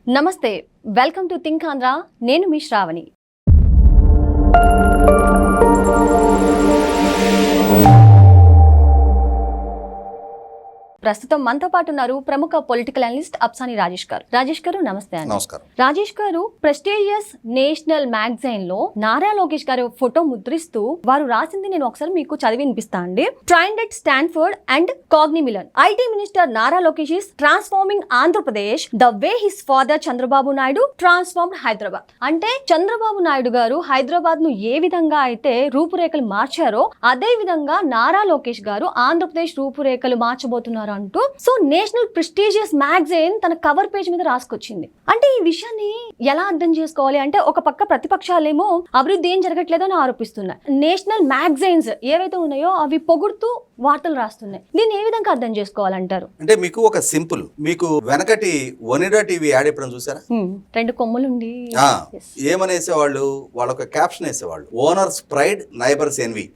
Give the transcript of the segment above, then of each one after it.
నమస్తే, welcome to think Andhra. నేను మీ శ్రావణి. ప్రస్తుతం మనతో పాటు ఉన్నారు ప్రముఖ పొలిటికల్ అనలిస్ట్ అప్సాని రాజేష్ గారు. రాజేష్ గారు నమస్తే అండి. నమస్కారం. రాజేష్ గారు, ప్రెస్టీజియస్ నేషనల్ మ్యాగజైన్ లో నారా లోకేష్ గారు ఫోటో ముద్రిస్తూ వారు రాసింది నేను ఒకసారి మీకు చదివి వినిపిస్తా అండి. Trained at Stanford and Carnegie Mellon, IT minister Nara Lokesh is transforming Andhra Pradesh the way his father Chandrababu Naidu transformed Hyderabad. అంటే చంద్రబాబు నాయుడు గారు హైదరాబాద్ ను ఏ విధంగా అయితే రూపురేఖలు మార్చారో అదే విధంగా నారా లోకేష్ గారు ఆంధ్రప్రదేశ్ రూపురేఖలు మార్చబోతున్నారు అంటూ సో నేషనల్ ప్రెస్టీజియస్ మ్యాగజైన్ తన కవర్ పేజ్ మీద రాసుకొచ్చింది. అంటే ఈ విషయాన్ని ఎలా అర్థం చేసుకోవాలి అంటే, ఒక పక్క ప్రతిపక్షాలేమో అభివృద్ధి ఏం జరగట్లేదో అని ఆరోపిస్తున్నాయి. నేషనల్ మ్యాగజైన్స్ ఏవైతే ఉన్నాయో అవి పొగుడుతూ వార్తలు రాస్తున్నాయి. దీన్ని ఏ విధంగా అర్థం చేసుకోవాలంటారు? అంటే మీకు ఒక సింపుల్, మీకు వెనకటి ఒనిడా టీవీ యాడ్ ఎప్పుడైనా చూసారా? రెండు కొమ్ములుండి ఏమనేసేవాళ్ళు, వాళ్ళొక క్యాప్షన్ వేసేవాళ్ళు, ఓనర్స్ ప్రైడ్ నైబర్స్ ఎన్వి.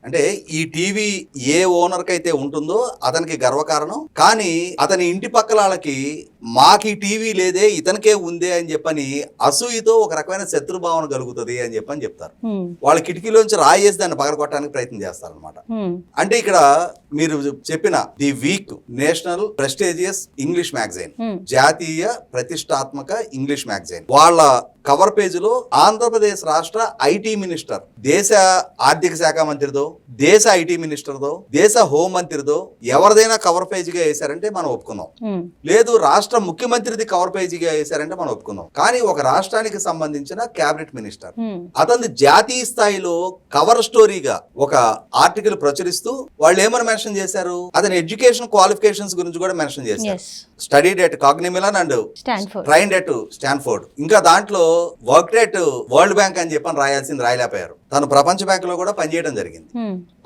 అంటే ఈ టీవీ ఏ ఓనర్ కైతే ఉంటుందో అతనికి గర్వకారణం, కానీ అతని ఇంటి పక్కల వాళ్ళకి మాకి టీవీ లేదే ఇతనికే ఉందే అని చెప్పని అసూయతో ఒక రకమైన శత్రుభావన కలుగుతుంది అని చెప్పని చెప్తారు. వాళ్ళ కిటికీలోంచి రాయేసి దాన్ని పగలగొట్టడానికి ప్రయత్నం చేస్తారనమాట. అంటే ఇక్కడ మీరు చెప్పిన the week national prestigious English magazine, జాతీయ ప్రతిష్టాత్మక ఇంగ్లీష్ మ్యాగజైన్, వాళ్ళ కవర్ పేజీలో ఆంధ్రప్రదేశ్ రాష్ట్ర ఐటీ మినిస్టర్, దేశ ఆర్థిక శాఖ మంత్రిదో, దేశ ఐటీ మినిస్టర్దో, దేశ హోం మంత్రిదో ఎవరిదైనా కవర్ పేజీగా వేశారంటే మనం ఒప్పుకుందాం. లేదు రాష్ట్ర ముఖ్యమంత్రిది కవర్ పేజీగా వేశారంటే మనం ఒప్పుకుందాం. కానీ ఒక రాష్ట్రానికి సంబంధించిన క్యాబినెట్ మినిస్టర్ అతని జాతీయ స్థాయిలో కవర్ స్టోరీగా ఒక ఆర్టికల్ ప్రచురిస్తూ వాళ్ళు ఏమని మెన్షన్ చేశారు, అతని ఎడ్యుకేషన్ క్వాలిఫికేషన్స్ గురించి కూడా మెన్షన్ చేశారు. Studied at Carnegie Mellon and trained at Stanford. ఇంకా దాంట్లో వర్క్డ్ ఎట్ వరల్డ్ బ్యాంక్ అని చెప్పని రాయాల్సింది రాయలేకపోయారు. తను ప్రపంచ బ్యాంక్ లో కూడా పనిచేయడం జరిగింది.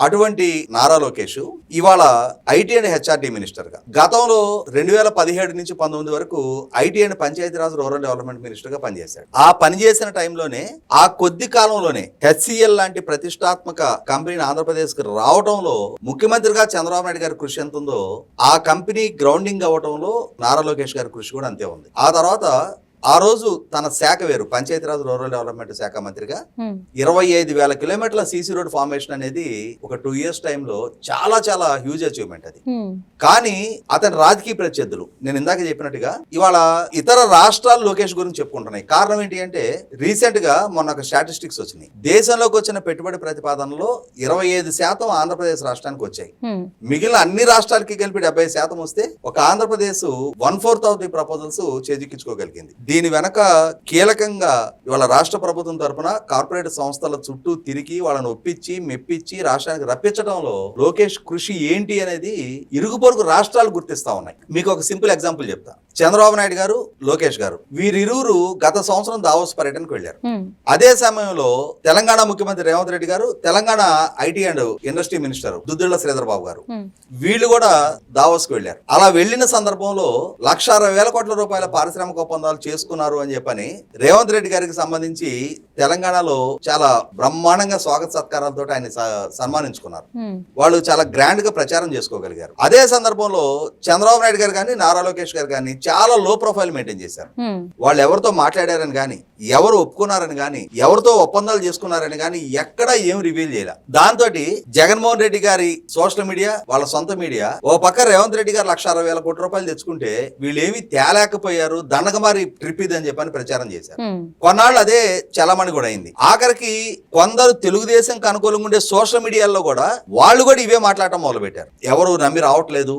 అటువంటి నారా లోకేష్ ఇవాళ ఐటీ అండ్ హెచ్ఆర్డి మినిస్టర్ గా, గతంలో 2017 నుంచి 19 వరకు IT and Panchayati Raj rural development minister గా పనిచేశాడు. ఆ పనిచేసిన టైంలోనే ఆ కొద్ది కాలంలోనే హెచ్సిఎల్ లాంటి ప్రతిష్టాత్మక కంపెనీ ఆంధ్రప్రదేశ్ కి రావడంలో ముఖ్యమంత్రిగా చంద్రబాబు నాయుడు గారి కృషి ఎంత ఉందో ఆ కంపెనీ గ్రౌండింగ్ అవ్వడంలో నారా లోకేష్ గారి కృషి కూడా అంతే ఉంది. ఆ తర్వాత ఆ రోజు తన శాఖ వేరు, పంచాయతీరాజ్ రూరల్ డెవలప్మెంట్ శాఖ మంత్రిగా 25,000 కిలోమీటర్ల సీసీ రోడ్ ఫార్మేషన్ అనేది ఒక 2 years టైంలో చాలా చాలా హ్యూజ్ అచీవ్మెంట్ అది. కానీ అతని రాజకీయ ప్రత్యర్థులు నేను ఇందాక చెప్పినట్టుగా ఇవాళ ఇతర రాష్ట్రాలు లోకేష్ గురించి చెప్పుకుంటున్నాయి. కారణం ఏంటి అంటే, రీసెంట్ గా మొన్న ఒక స్టాటిస్టిక్స్ వచ్చినాయి. దేశంలోకి వచ్చిన పెట్టుబడి ప్రతిపాదనలో 25% ఆంధ్రప్రదేశ్ రాష్ట్రానికి వచ్చాయి. మిగిలిన అన్ని రాష్ట్రాలకి కలిపి 70% వస్తే ఒక ఆంధ్రప్రదేశ్ 1/4 ఆఫ్ ది ప్రపోజల్స్ చేజిక్కించుకోగలిగింది. దీని వెనక కీలకంగా ఇవాళ రాష్ట్ర ప్రభుత్వం తరఫున కార్పొరేట్ సంస్థల చుట్టూ తిరిగి వాళ్ళని ఒప్పించి మెప్పించి రాష్ట్రానికి రప్పించడంలో లోకేష్ కృషి ఏంటి అనేది ఇరుగు పొరుగు రాష్ట్రాలు గుర్తిస్తా ఉన్నాయి. మీకు ఒక సింపుల్ ఎగ్జాంపుల్ చెప్తా. చంద్రబాబు నాయుడు గారు, లోకేష్ గారు వీరిరువురు గత సంవత్సరం దావోస్ పర్యటనకు వెళ్లారు. అదే సమయంలో తెలంగాణ ముఖ్యమంత్రి రేవంత్ రెడ్డి గారు, Telangana IT and industry minister Duddilla Sridhar Babu గారు వీళ్ళు కూడా దావోస్ కు వెళ్లారు. అలా వెళ్లిన సందర్భంలో 1,60,000 కోట్ల రూపాయల పారిశ్రామిక ఒప్పందాలు చేసుకున్నారు అని చెప్పని రేవంత్ రెడ్డి గారికి సంబంధించి తెలంగాణలో చాలా బ్రహ్మాండంగా స్వాగత సత్కారాలతో ఆయన సన్మానించుకున్నారు. వాళ్ళు చాలా గ్రాండ్ గా ప్రచారం చేసుకోగలిగారు. అదే సందర్భంలో చంద్రబాబు నాయుడు గారు కానీ, నారా లోకేష్ గారు కానీ చాలా లో ప్రొఫైల్ మెయింటైన్ చేశారు. వాళ్ళు ఎవరితో మాట్లాడారని కానీ, ఎవరు ఒప్పుకున్నారని కానీ, ఎవరితో ఒప్పందాలు చేసుకున్నారని కానీ ఎక్కడా ఏం రివీల్ చేయాలి. దాంతో జగన్మోహన్ రెడ్డి గారి సోషల్ మీడియా, వాళ్ళ సొంత మీడియా ఓ పక్క రేవంత్ రెడ్డి గారు 1,60,000 కోట్ల రూపాయలు తెచ్చుకుంటే వీళ్ళు ఏమి తేలేకపోయారు, దండకమారి ట్రిప్ ఇది అని చెప్పని ప్రచారం చేశారు. కొన్నాళ్ళు అదే చలమణి కూడా అయింది. ఆఖరికి కొందరు తెలుగుదేశంకి అనుకూలంగా ఉండే సోషల్ మీడియాలో కూడా వాళ్ళు కూడా ఇవే మాట్లాడటం మొదలు పెట్టారు. ఎవరు నమ్మి రావట్లేదు,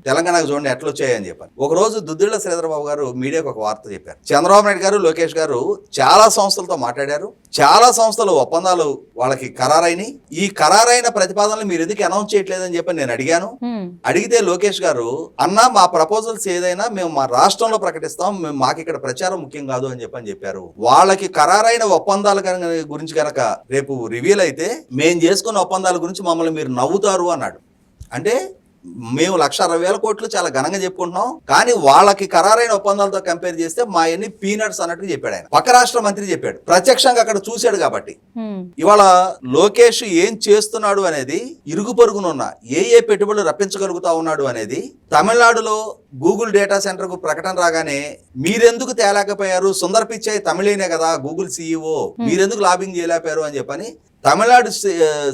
తెలంగాణకు చూడండి ఎట్లా వచ్చాయని చెప్పారు. ఒక రోజు దుద్దిళ్ల శ్రీధర్ బాబు గారు మీడియాకు ఒక వార్త చెప్పారు. చంద్రబాబు నాయుడు గారు, లోకేష్ గారు చాలా సంస్థలతో మాట్లాడారు, చాలా సంస్థలు ఒప్పందాలు వాళ్ళకి ఖరారైనవి. ఈ ఖరారైన ప్రతిపాదనలు మీరు ఎందుకు అనౌన్స్ చేయట్లేదని చెప్పి నేను అడిగాను. అడిగితే లోకేష్ గారు, అన్నా మా ప్రపోజల్స్ ఏదైనా మేము మా రాష్ట్రంలో ప్రకటిస్తాం, మాకు ఇక్కడ ప్రచారం ముఖ్యం కాదు అని చెప్పారు. వాళ్ళకి ఖరారైన ఒప్పందాల గురించి కనుక రేపు రివీల్ అయితే మేం చేసుకున్న ఒప్పందాల గురించి మమ్మల్ని మీరు నవ్వుతారు అన్నాడు. అంటే మేము 1,60,000 కోట్లు చాలా ఘనంగా చెప్పుకుంటున్నాం, కానీ వాళ్ళకి ఖరారైన ఒప్పందాలతో కంపేర్ చేస్తే మా ఎన్ని పీనట్స్ అన్నట్టు చెప్పాడు ఆయన. పక్క రాష్ట్ర మంత్రి చెప్పాడు, ప్రత్యక్షంగా అక్కడ చూశాడు. కాబట్టి ఇవాళ లోకేష్ ఏం చేస్తున్నాడు అనేది, ఇరుగు పొరుగునున్న ఏ పెట్టుబడులు రప్పించగలుగుతా ఉన్నాడు అనేది తమిళనాడులో గూగుల్ డేటా సెంటర్ కు ప్రకటన రాగానే మీరెందుకు తేలేకపోయారు, సుందర్ పిచ్చై తమిళనే కదా గూగుల్ CEO, మీరెందుకు లాబింగ్ చేయలేకపోయారు అని చెప్పని తమిళనాడు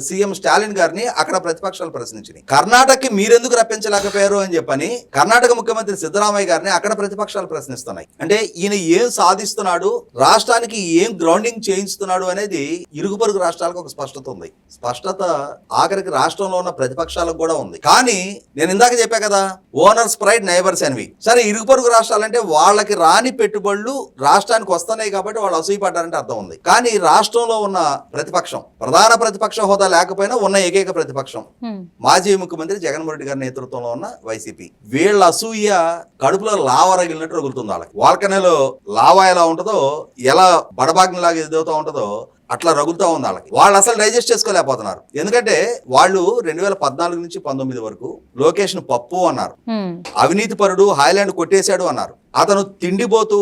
సీఎం స్టాలిన్ గారిని అక్కడ ప్రతిపక్షాలు ప్రశ్నించినాయి. కర్ణాటకకి మీరెందుకు రప్పించలేకపోయారు అని చెప్పని కర్ణాటక ముఖ్యమంత్రి సిద్ధరామయ్య గారిని అక్కడ ప్రతిపక్షాలు ప్రశ్నిస్తున్నాయి. అంటే ఈయన ఏం సాధిస్తున్నాడు, రాష్ట్రానికి ఏం గ్రౌండింగ్ చేయిస్తున్నాడు అనేది ఇరుగు పొరుగు రాష్ట్రాలకు ఒక స్పష్టత ఉంది. స్పష్టత ఆఖరికి రాష్ట్రంలో ఉన్న ప్రతిపక్షాలకు కూడా ఉంది. కానీ నేను ఇందాక చెప్పా కదా, ఓనర్స్ ప్రైడ్ నైబర్స్ ఎన్వి. సరే, ఇరుగు పొరుగు రాష్ట్రాలంటే వాళ్ళకి రాని పెట్టుబడులు రాష్ట్రానికి వస్తున్నాయి కాబట్టి వాళ్ళు అసూయపడ్డారంటే అర్థం ఉంది. కానీ రాష్ట్రంలో ఉన్న ప్రతిపక్షం, ప్రధాన ప్రతిపక్ష హోదా లేకపోయినా ఉన్న ఏకైక ప్రతిపక్షం మాజీ ముఖ్యమంత్రి జగన్మోహన్ రెడ్డి గారి నేతృత్వంలో ఉన్న వైసీపీ, వీళ్ళ అసూయ కడుపులో లావా రగిలినట్టు రగులుతుంది. వాళ్ళకి వాల్కనేలో లావా ఎలా ఉంటుందో, ఎలా బడబాగ్నిలాగా ఎదుగుతూ ఉంటుందో అట్లా రగులుతూ ఉంది వాళ్ళకి. వాళ్ళు అసలు డైజెస్ట్ చేసుకోలేకపోతున్నారు. ఎందుకంటే వాళ్ళు 2014 నుంచి 19 వరకు లోకేష్ ను పప్పు అన్నారు, అవినీతి పరుడు, హాయ్లాండ్ కొట్టేశాడు అన్నారు. అతను తిండిపోతూ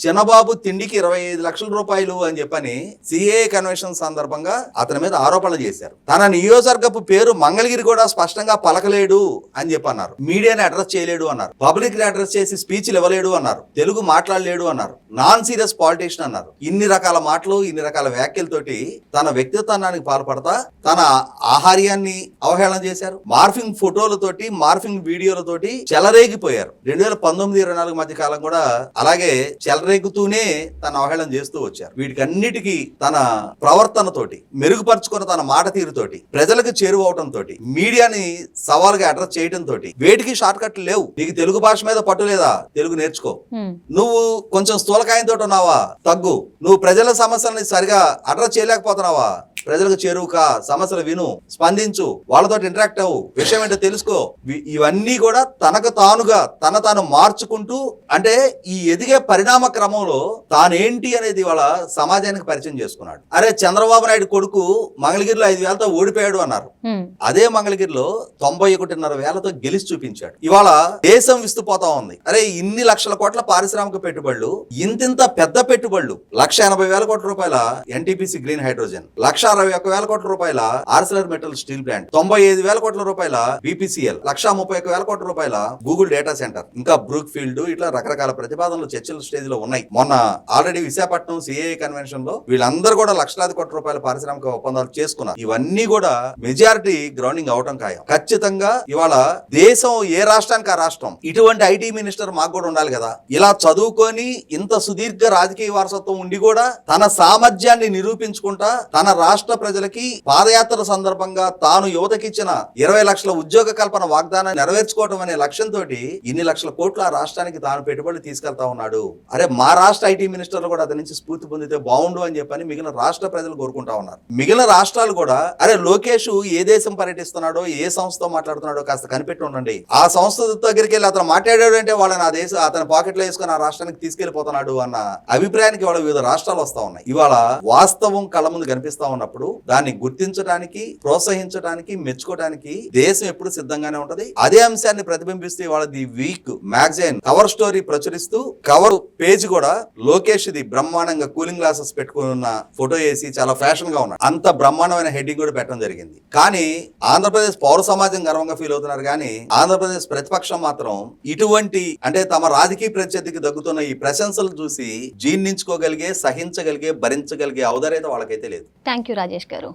చిన్నబాబు తిండికి 25 లక్షల రూపాయలు అని చెప్పని సిఏఏ కన్వెన్షన్ సందర్భంగా అతని మీద ఆరోపణలు చేశారు. తన నియోజకవర్గపు పేరు మంగళగిరి కూడా స్పష్టంగా పలకలేడు అని చెప్పి అన్నారు. మీడియాని అడ్రస్ చేయలేడు అన్నారు. పబ్లిక్ ని అడ్రస్ చేసి స్పీచ్లు ఇవ్వలేడు అన్నారు. తెలుగు మాట్లాడలేడు అన్నారు. నాన్ సీరియస్ పాలిటిషియన్ అన్నారు. ఇన్ని రకాల మాటలు, ఇన్ని రకాల వ్యాఖ్యలతోటి తన వ్యక్తిత్వానికి పాల్పడతా తన ఆహార్యాన్ని అవహేళన చేశారు. Morphing ఫోటోలతోటి, morphing వీడియోలతోటి చెలరేగిపోయారు. 2019-24 మధ్య కాలం కూడా అలాగే చెలరేగుతూనే తన అవహేళన చేస్తూ వచ్చారు. వీటికన్నిటికీ తన ప్రవర్తనతోటి, మెరుగుపరుచుకున్న తన మాట తీరుతోటి, ప్రజలకు చేరువవటంతో, మీడియాని సవాల్గా అడ్రస్ చేయడంతో, వేటికి షార్ట్ కట్లు లేవు. నీకు తెలుగు భాష మీద పట్టు లేదా, తెలుగు నేర్చుకో. నువ్వు కొంచెం స్థూలకాయంతో ఉన్నావా, తగ్గు. నువ్వు ప్రజల సమస్యలని సరిగా అడ్రస్ చేయలేకపోతున్నావా, ప్రజలకు చేరువుకా, సమస్యలు విను, స్పందించు, వాళ్ళతో ఇంటరాక్ట్ అవ్వు, విషయం ఏంటో తెలుసుకో. ఇవన్నీ కూడా తనకు తానుగా తాను మార్చుకుంటూ, అంటే ఈ ఎదిగే పరిణామ క్రమంలో తానేంటి అనేది వాళ్ళ సమాజానికి పరిచయం చేసుకున్నాడు. అరే, చంద్రబాబు నాయుడు కొడుకు మంగళగిరిలో 5,000తో ఓడిపోయాడు అన్నారు. అదే మంగళగిరిలో 91,500 గెలిచి చూపించాడు. ఇవాళ దేశం విస్తుపోతా ఉంది. అరే, ఇన్ని లక్షల కోట్ల పారిశ్రామిక పెట్టుబడులు, ఇంతింత పెద్ద పెట్టుబడులు, 1,80,000 కోట్ల రూపాయల NTPC గ్రీన్ హైడ్రోజన్, 1,61,000 కోట్ల రూపాయల ఆర్సిలర్ మెటల్ స్టీల్ ప్లాంట్, 95,000 కోట్ల రూపాయల BPCL, 1,31,000 కోట్ల రూపాయల గూగుల్ డేటా సెంటర్, ఇంకా బ్రూక్ ఫీల్డ్, ఇట్లా రకరకాల ప్రతిపాదనలు చర్చల స్టేజ్ లో ఉన్నాయి. మొన్న ఆల్రెడీ విశాఖపట్నం CAA కన్వెన్షన్ లో వీళ్ళందరూ కూడా లక్షలాది కోట్ల రూపాయల పారిశ్రామిక ఒప్పందాలు చేసుకున్నారు. ఇవన్నీ కూడా మెజారిటీ గ్రౌండింగ్ అవటం ఖాయం. ఖచ్చితంగా ఇవాళ దేశం ఏ రాష్ట్రానికి ఆ రాష్ట్రం. ఇటువంటి IT మినిస్టర్ మాకు కూడా ఉండాలి కదా. ఇలా చదువుకొని ఇంత సుదీర్ఘ రాజకీయ వారసత్వం ఉండి కూడా తన సామర్థ్యాన్ని నిరూపించుకుంటా తన రాష్ట్ర ప్రజలకి పాదయాత్ర సందర్భంగా తాను యువతకిచ్చిన 20 లక్షల ఉద్యోగ కల్పన వాగ్దానాన్ని నెరవేర్చుకోవడం అనే లక్ష్యంతో ఇన్ని లక్షల కోట్ల రాష్ట్రానికి తాను పెట్టుబడులు తీసుకెళ్తా ఉన్నాడు. అరే, మా రాష్ట్ర IT మినిస్టర్లు కూడా అతని నుంచి స్ఫూర్తి పొందితే బాగుండు అని చెప్పని మిగిలిన రాష్ట్ర ప్రజలు కోరుకుంటా ఉన్నారు. మిగిలిన రాష్ట్రాలు కూడా అరే, లోకేష్ ఏ దేశం పర్యటిస్తున్నాడో, ఏ సంస్థతో మాట్లాడుతున్నాడో కాస్త కనిపెట్టి ఉండండి. ఆ సంస్థ దగ్గరికి వెళ్ళి అతను మాట్లాడాడు అంటే వాళ్ళని ఆ దేశం అతని పాకెట్లో వేసుకుని ఆ రాష్ట్రానికి తీసుకెళ్లిపోతున్నాడు అన్న అభిప్రాయానికి ఇవాళ వివిధ రాష్ట్రాలు వస్తా ఉన్నాయి. ఇవాళ వాస్తవం కళ్ళ ముందు కనిపిస్తా ఉన్నప్పుడు దాన్ని గుర్తించడానికి, ప్రోత్సహించడానికి, మెచ్చుకోవడానికి దేశం ఎప్పుడు సిద్ధంగానే ఉంటది. అదే అంశాన్ని ప్రతిబింబిస్తూ వాళ్ళ the Week magazine cover story ప్రచురిస్తూ కవర్ పేజ్ కూడా లోకేష్ ది బ్రహ్మాండంగా కూలింగ్ గ్లాసెస్ పెట్టుకున్న ఫోటో వేసి చాలా ఫ్యాషన్ గా ఉన్నాడు. అంత బ్రహ్మాండమైన హెడ్డింగ్ కూడా పెట్టడం జరిగింది. కానీ ఆంధ్రప్రదేశ్ పౌర సమాజం గర్వంగా ఫీల్ అవుతున్నారు. కానీ ఆంధ్రప్రదేశ్ ప్రతిపక్షం మాత్రం ఇటువంటి, అంటే తమ రాజకీయ ప్రత్యర్థికి దగ్గుతున్న ఈ ప్రశంసలు చూసి జీర్ణించుకోగలిగే, సహించగలిగే, భరించగలిగే ఔదార్యత వాళ్ళకైతే లేదు. థ్యాంక్ యూ రాజేష్ గారు.